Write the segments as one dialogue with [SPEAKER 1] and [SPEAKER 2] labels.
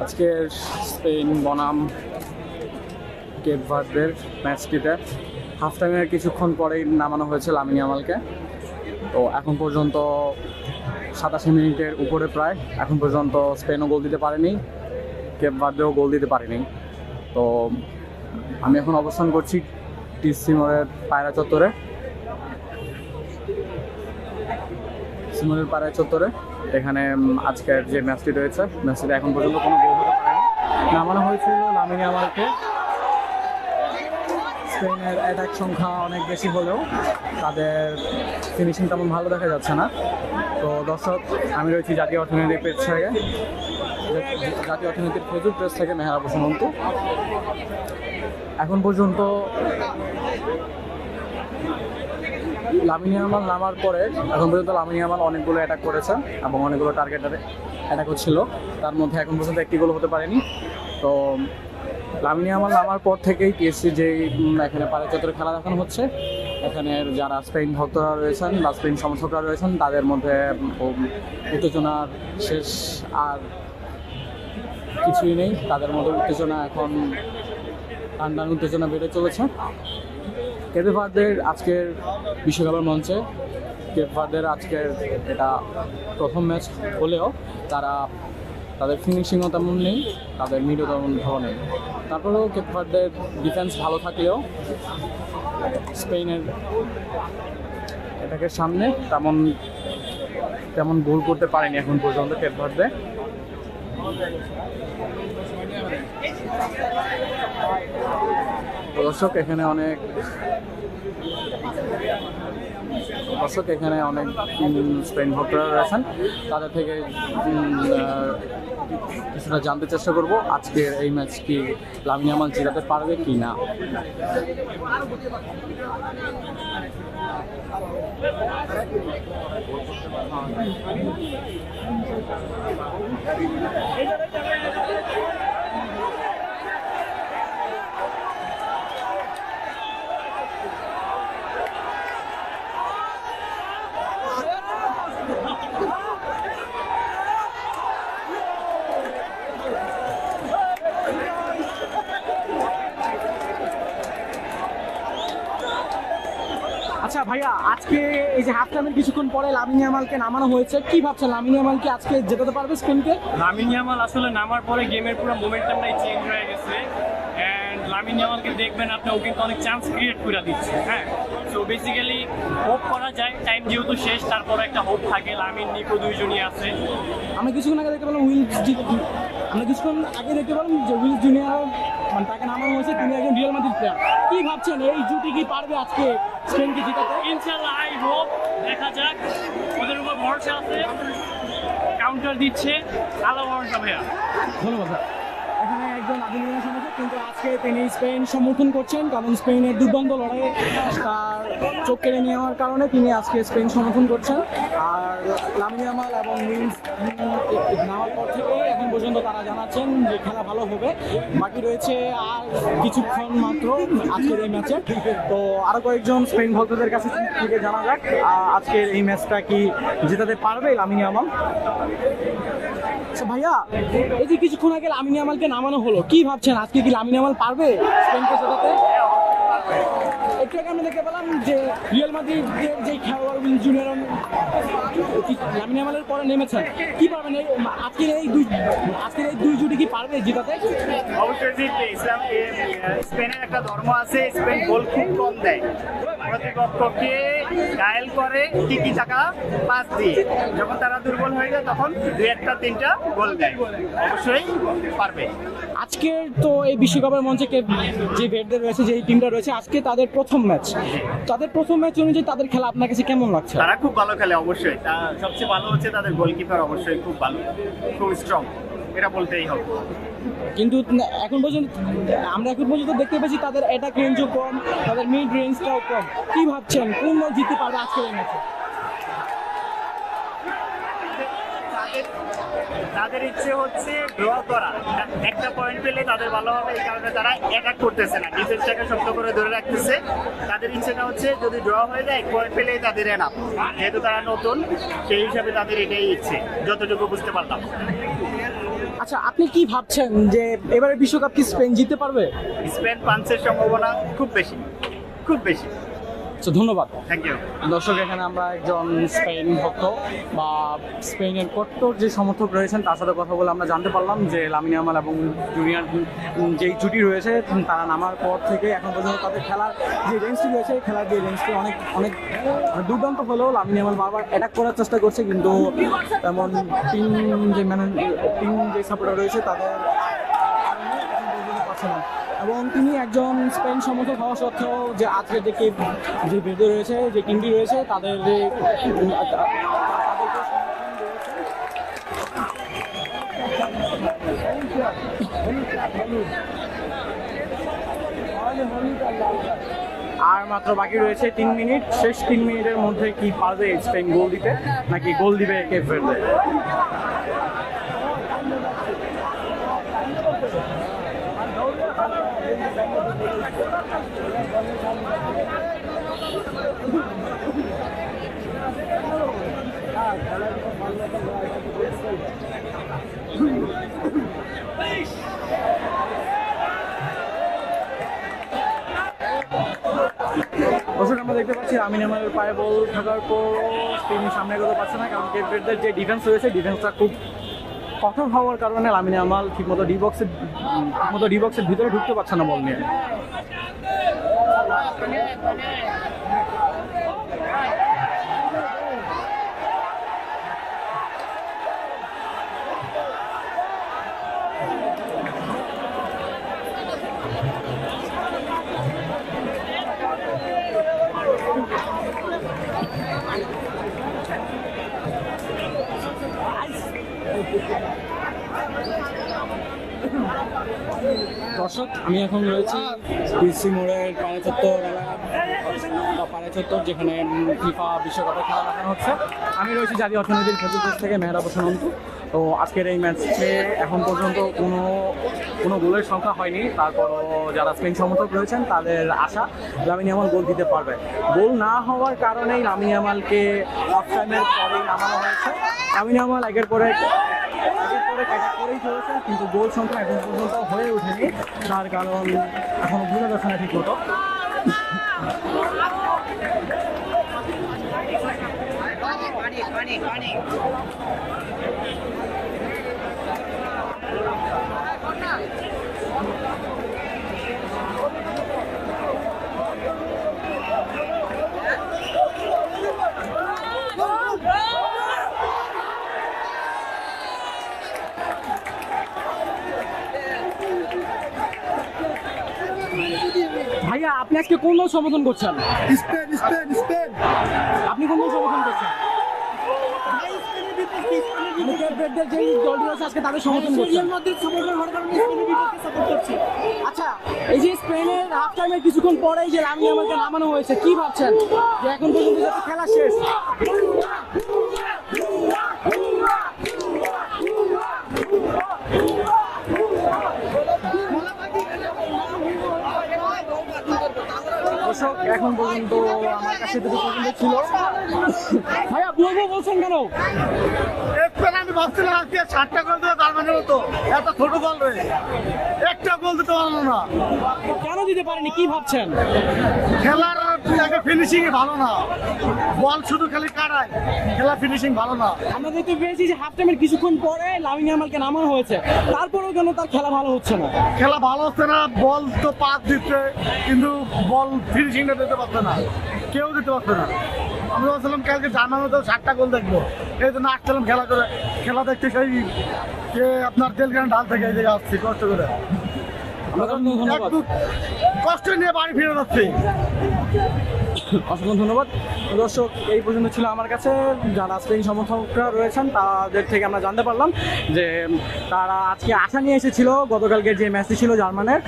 [SPEAKER 1] আজকের স্পেন বনাম Cape ভার্দের ম্যাচটিতে half টাইমের কিছুক্ষণ পরেই নামানো হয়েছে লামিন ইয়ামালকে। তো এখন পর্যন্ত 87 মিনিটের উপরে প্রায়, এখন পর্যন্ত স্পেনও গোল দিতে পারেনি, কেপ ভার্দেও গোল দিতে পারেনি। তো আমি এখন অবস্থান করছি টিসি মোড়ের পায়রা চত্বরে। সিমনের পাড়ায় চত্বরে এখানে আজকের যে ম্যাচটি রয়েছে, ম্যাচটিতে এখন পর্যন্ত কোনো গোল হতে পারেনি। নামানো হয়েছিল লামিন ইয়ামালকে। স্পেনের অ্যাটাক সংখ্যা অনেক বেশি হলেও তাদের ফিনিশিং তেমন ভালো দেখা যাচ্ছে না। তো দর্শক, আমি রয়েছি জাতীয় অর্থনৈতিক পেজ থেকে, জাতীয় অর্থনীতির ফেসবুক পেজ থেকে মেহরাব হোসেন অন্তু। এখন পর্যন্ত লামিন ইয়ামাল নামার পরে এখন পর্যন্ত লামিন ইয়ামাল অনেকগুলো অ্যাটাক করেছে এবং অনেকগুলো টার্গেটারে অ্যাটাক হচ্ছিল, তার মধ্যে এখন পর্যন্ত একটি গোল হতে পারেনি। তো লামিন ইয়ামাল নামার পর থেকেই পিএসসি যে এখানে পাড়া চত্বরে খেলা দেখানো হচ্ছে, এখানে যারা স্পেন ভক্তরা রয়েছেন বা স্পেন সমর্থকরা রয়েছেন তাদের মধ্যে উত্তেজনার শেষ আর কিছুই নেই। তাদের মধ্যে উত্তেজনা এখন টান উত্তেজনা বেড়ে চলেছে। কেপ ভার্দের আজকের বিশ্বকাপের মঞ্চে কেপ ভার্দের আজকের এটা প্রথম ম্যাচ হলেও তাদের ফিনিশিংও তেমন নেই, তাদের মিডও তেমন ভালো নেই। তারপরেও কেপ ভার্দের ডিফেন্স ভালো থাকলেও স্পেনের এটাকের সামনে তেমন গোল করতে পারেনি এখন পর্যন্ত কেপ ভার্দে। দর্শক, এখানে অনেক স্পেন ভক্তরা রয়েছেন, তাদের থেকে কিছুটা জানতে চেষ্টা করব আজকের এই ম্যাচ কি লামিন ইয়ামাল জেতাতে পারবে কি না। আচ্ছা ভাইয়া, আজকে এই যে হাফ টাইমের কিছুক্ষণ পরে লামিন ইয়ামালকে নামানো হয়েছে, কি ভাবছেন লামিন ইয়ামাল কি আজকে জেতাতে পারবে স্পেনকে?
[SPEAKER 2] লামিন ইয়ামাল আসলে নামার পরে গেমের পুরো মোমেন্টামটাই চেঞ্জ হয়ে গেছে। অ্যান্ড লামিন ইয়ামালকে দেখবেন আপনি, ও কিন্তু অনেক চান্স ক্রিয়েট করে দিচ্ছে। হ্যাঁ, সো বেসিক্যালি হোপ করা যায়, টাইম যেহেতু শেষ তারপরে একটা হোপ থাকে। লামিন নিকো দুইজনই আছে।
[SPEAKER 1] আমরা কিছুক্ষণ আগে দেখতে পেলাম যে উইলস জুনিয়র মানে তাকে নামানো হয়েছে, তিনি একজন রিয়াল মাদ্রিদ প্লেয়ার। কি ভাবছেন এই জুটি কি পারবে আজকে স্পেনকে জেতাতে?
[SPEAKER 2] ইনশাআল্লাহ, আই হোপ, দেখা যাক, ওদের উপর ভরসা আছে, কাউন্টার দিচ্ছে, আলো ভরসা ভাইয়া।
[SPEAKER 1] ধন্যবাদ। এখানে একজন আদিনিয়ার সমর্থক, কিন্তু আজকে তিনি স্পেন সমর্থন করছেন, কারণ স্পেনের দুর্দান্ত লড়াইয়ে তার চোখ কেড়ে নেওয়ার কারণে তিনি আজকে স্পেন সমর্থন করছেন। আর লামিন ইয়ামাল এবং উইলস নেওয়ার পর থেকে এখন পর্যন্ত তারা জানাচ্ছেন যে খেলা ভালো হবে। বাকি রয়েছে আর কিছুক্ষণ মাত্র আজকের এই ম্যাচে। তো আরও কয়েকজন স্পেন ভক্তদের কাছে থেকে জানা যাক আজকের এই ম্যাচটা কি জেতাতে পারবে লামিন ইয়ামাল। ভাইয়া, এই যে কিছুক্ষণ আগে লামিন ইয়ামালকে নামানো হলো, কি ভাবছেন আজকে কি লামিন ইয়ামাল পারবে স্পেনকে জেতাতে? একটু আগে আমি দেখতে পেলাম যে রিয়াল মাদ্রিদের যে খেলোয়াড় উইলস জুনিয়র লামিন ইয়ামালের পরে নেমেছেন, কি পারবেন আজকের এই দুই জুটি কি পারবে জেতাতে?
[SPEAKER 3] অবশ্যই জিতবে। স্পেনের একটা ধর্ম আছে, স্পেন গোল খুব কম দেয়, প্রতিপক্ষকে ঘায়েল করে টিকি টাকা পাস দিয়ে। যখন তারা দুর্বল হয়ে যায় তখন 2-1-3টা গোল দেয়, অবশ্যই পারবে।
[SPEAKER 1] আজকের তো এই বিশ্বকাপের মঞ্চে যে ভেটদের রয়েছে, যে টিমটা রয়েছে, আজকে তাদের প্রথম ম্যাচ অনুযায়ী তাদের খেলা আপনার কাছে কেমন লাগছে?
[SPEAKER 3] তারা খুব ভালো খেলে, অবশ্যই। সবচেয়ে ভালো হচ্ছে তাদের গোলকিপার, অবশ্যই খুব ভালো, খুব স্ট্রং, এটা বলতেই হবে।
[SPEAKER 1] কিন্তু আমরা এখন পর্যন্ত দেখতে পেয়েছি তাদের অ্যাটাক রেঞ্জও কম, তাদের মিড রেঞ্জটাও কম। কি ভাবছেন কোন দল জিততে পারবে আজকের এই ম্যাচে?
[SPEAKER 3] তাদের ইচ্ছে হচ্ছে ড্র করা, একটা পয়েন্ট পেলে তাদের ভালো হবে। এই কারণে তারা অ্যাটাক করতেছে না, ডিফেন্সটাকে শক্ত করে ধরে রাখতেছে। তাদের ইচ্ছেটা হচ্ছে যদি ড্র হয়ে যায়, পয়েন্ট পেলেই তাদের এনাফ। যেহেতু তারা নতুন, সেই হিসাবে তাদের এটাই ইচ্ছে, যতটুকু বুঝতে পারলাম।
[SPEAKER 1] আচ্ছা, আপনি কি ভাবছেন যে এবারে বিশ্বকাপ কি স্পেন জিততে পারবে?
[SPEAKER 3] স্পেন পাঞ্চের সম্ভাবনা খুব বেশি, খুব বেশি।
[SPEAKER 1] আচ্ছা, ধন্যবাদ।
[SPEAKER 3] Thank you.
[SPEAKER 1] দর্শক, এখানে আমরা একজন স্পেন ভক্ত বা স্পেনের কট্টর যে সমর্থক রয়েছেন তার সাথে কথা বলে আমরা জানতে পারলাম যে লামিন ইয়ামাল এবং জুনিয়র যেই জুটি রয়েছে তারা নামার পর থেকে এখন পর্যন্ত তাদের খেলার যে রেঞ্জটি রয়েছে, খেলার যে রেঞ্জটি অনেক অনেক দুর্দান্ত হলেও লামিন ইয়ামাল বারবার অ্যাটাক করার চেষ্টা করছে, কিন্তু তেমন টিম যে সাপোর্টার রয়েছে তাদের কারণে এখন পর্যন্ত পাচ্ছে না। এবং তিনি একজন স্পেন সমর্থক হওয়া সত্ত্বেও যে আজকে যে বেদে রয়েছে, যে টিমটি রয়েছে তাদের যে আর মাত্র বাকি রয়েছে 3 মিনিট। শেষ 3 মিনিটের মধ্যে কি পারবে স্পেন গোল দিতে, নাকি গোল দিবে কেপ ভার্দে? দর্শক, আমরা দেখতে পাচ্ছি লামিন ইয়ামালের পায়ে বল থাকার পর তিনি সামনে এগোতে পারছে না, কারণ কেপ ভার্দের যে ডিফেন্স রয়েছে ডিফেন্সটা খুব কঠোর হওয়ার কারণে লামিন ইয়ামাল ঠিকমতো ডি বক্সের ভিতরে ঢুকতে পারছে না বল নিয়ে। দর্শক, আমি এখন রয়েছি পিসি মোড়ের পাড়া চত্বর যেখানে ফিফা বিশ্বকাপের খেলা দেখানো হচ্ছে। আমি রয়েছি জাতীয় অর্থনীতির ফেসবুক পেজ থেকে মেহরাব হোসেন অন্তু। তো আজকের এই ম্যাচে এখন পর্যন্ত কোনো গোলের সংখ্যা হয়নি, তারপরও যারা স্পেন সমর্থক রয়েছেন তাদের আশা লামিন ইয়ামাল গোল দিতে পারবে। গোল না হওয়ার কারণেই লামিন ইয়ামালকে হাফ টাইমের পরেই নামানো হয়েছে। লামিন ইয়ামাল একের পরে করেই চলেছে, কিন্তু গোল সংখ্যা এখন পর্যন্ত হয়ে ওঠেনি, তার কারণ এখনো বোঝা যাচ্ছে না ঠিক মতো। ভাইয়া, আপনি আজকে কোন দল সমর্থন করছেন?
[SPEAKER 4] Spain Spain Spain.
[SPEAKER 1] আপনি কোন দল সমর্থন করছেন? যেই দলটি রয়েছে আজকে তাদের সমর্থন করছেন। আচ্ছা, এই যে স্পেনের হাফ টাইমের কিছুক্ষণ পরেই যে লামিন ইয়ামালকে নামানো হয়েছে, কি ভাবছেন যে এখন পর্যন্ত যাতে খেলা শেষ? দর্শক, এখন পর্যন্ত আমার কাছে দুটো পর্যন্ত ছিল। ভাইয়া, বলবো বলছেন কেন?
[SPEAKER 4] আমি ভাবছিলাম আজকে 7টা গোল দেবে তার মানে মতো, এত ছোট বল রয়ে একটা গোল দিতে পারলো না।
[SPEAKER 1] কেন দিতে পারেনি, কি ভাবছেন?
[SPEAKER 4] খেলার ফিনিশিং ভালো না, বল শুধু খালি কাটায়, খেলা ফিনিশিং ভালো না।
[SPEAKER 1] আমরা দেখতে পেয়েছি যে হাফ টাইমের কিছুক্ষণ পরে লামিন ইয়ামালকে নামানো হয়েছে, তারপরেও কেন তার খেলা ভালো হচ্ছে না?
[SPEAKER 4] খেলা ভালো হচ্ছে না, বল তো পাস দিচ্ছে কিন্তু বল ফিনিশিংটা দিতে পারছে না, কেউ দিতে পারছে না। আমি ভাবছিলাম কালকে জানানো তো 7টা গোল দেখবো, এই জন্য আসছিলাম খেলা দেখতে, সেই যে আপনার তেলগ্রাম ঢাল থেকে এই জায়গায় আসছি কষ্ট করে, একটু কষ্ট নিয়ে বাড়ি ফিরে যাচ্ছি।
[SPEAKER 1] অসংখ্য ধন্যবাদ। দর্শক, এই পর্যন্ত ছিল আমার কাছে। যারা স্পেন সমর্থকরা রয়েছেন তাদের থেকে আমরা জানতে পারলাম যে তারা আজকে আশা নিয়ে এসেছিল গতকালকের যে ম্যাচটি ছিল জার্মানের,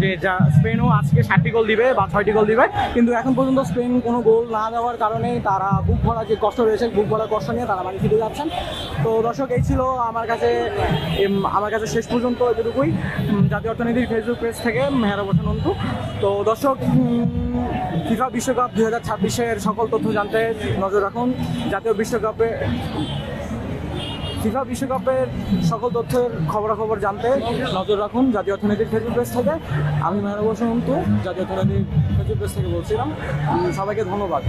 [SPEAKER 1] যে স্পেনও আজকে 7টি গোল দিবে বা 6টি গোল দিবে, কিন্তু এখন পর্যন্ত স্পেন কোনো গোল না দেওয়ার কারণে তারা বুক ভরা যে কষ্ট রয়েছে, বুক ভরা কষ্ট নিয়ে তারা বাড়ি ফিরে যাচ্ছেন। তো দর্শক, এই ছিল আমার কাছে শেষ পর্যন্ত এতটুকুই। জাতীয় অর্থনীতির ফেসবুক পেজ থেকে মেহরাব হোসেন অন্তু। তো দর্শক, ফিফা বিশ্বকাপ 2026-এর সকল তথ্য জানতে নজর রাখুন। জাতীয় বিশ্বকাপে ফিফা বিশ্বকাপের সকল তথ্যের খবরাখবর জানতে নজর রাখুন জাতীয় অর্থনীতির ফেসবুক পেজ থেকে। আমি মেহরাব হোসেন অন্তু, জাতীয় অর্থনীতির ফেসবুক পেজ থেকে বলছিলাম। সবাইকে ধন্যবাদ।